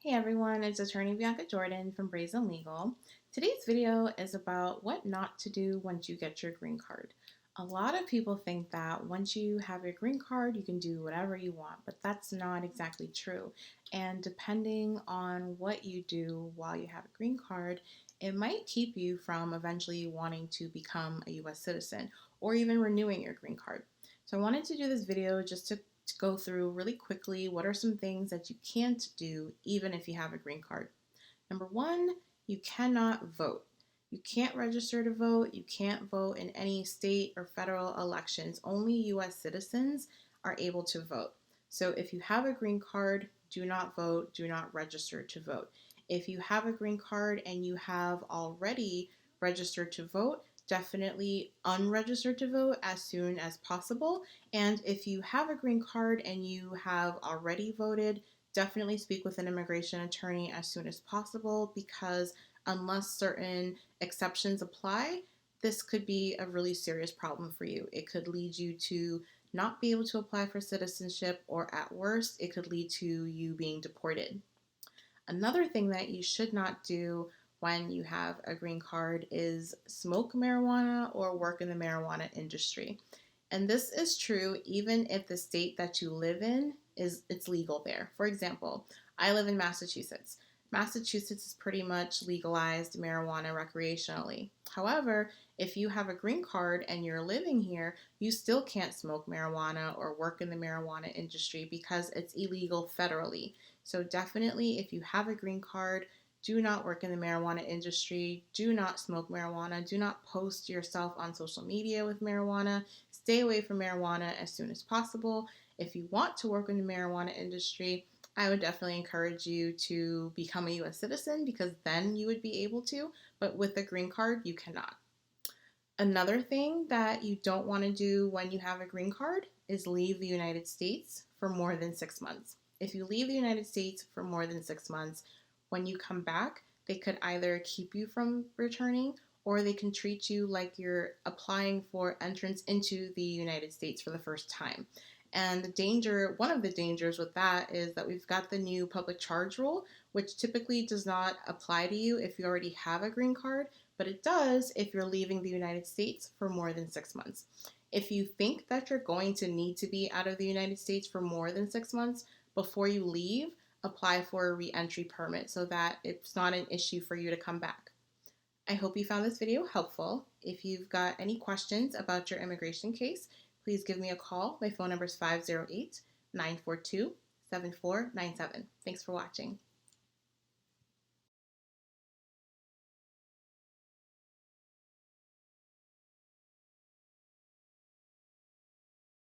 Hey everyone, it's attorney Bianca Jordan from Brazen Legal. Today's video is about what not to do once you get your green card. A lot of people think that once you have your green card, you can do whatever you want, but that's not exactly true. And depending on what you do while you have a green card, it might keep you from eventually wanting to become a US citizen or even renewing your green card. So I wanted to do this video just to go through really quickly what are some things that you can't do even if you have a green card. Number one, you cannot vote. You can't register to vote. You can't vote in any state or federal elections. Only US citizens are able to vote. So if you have a green card, do not vote, do not register to vote. If you have a green card and you have already registered to vote, definitely unregister to vote as soon as possible. And if you have a green card and you have already voted, definitely speak with an immigration attorney as soon as possible because unless certain exceptions apply, this could be a really serious problem for you. It could lead you to not be able to apply for citizenship, or at worst, it could lead to you being deported. Another thing that you should not do when you have a green card is smoke marijuana or work in the marijuana industry. And this is true even if the state that you live in is it's legal there. For example, I live in Massachusetts. Massachusetts is pretty much legalized marijuana recreationally. However, if you have a green card and you're living here, you still can't smoke marijuana or work in the marijuana industry because it's illegal federally. So definitely, if you have a green card, do not work in the marijuana industry, do not smoke marijuana, do not post yourself on social media with marijuana, stay away from marijuana as soon as possible. If you want to work in the marijuana industry, I would definitely encourage you to become a US citizen because then you would be able to, but with a green card, you cannot. Another thing that you don't want to do when you have a green card is leave the United States for more than 6 months. If you leave the United States for more than 6 months, when you come back, they could either keep you from returning or they can treat you like you're applying for entrance into the United States for the first time. And one of the dangers with that is that we've got the new public charge rule, which typically does not apply to you if you already have a green card, but it does if you're leaving the United States for more than 6 months. If you think that you're going to need to be out of the United States for more than 6 months, before you leave, apply for a re-entry permit so that it's not an issue for you to come back. I hope you found this video helpful. If you've got any questions about your immigration case, please give me a call. My phone number is 508-942-7497. Thanks for watching.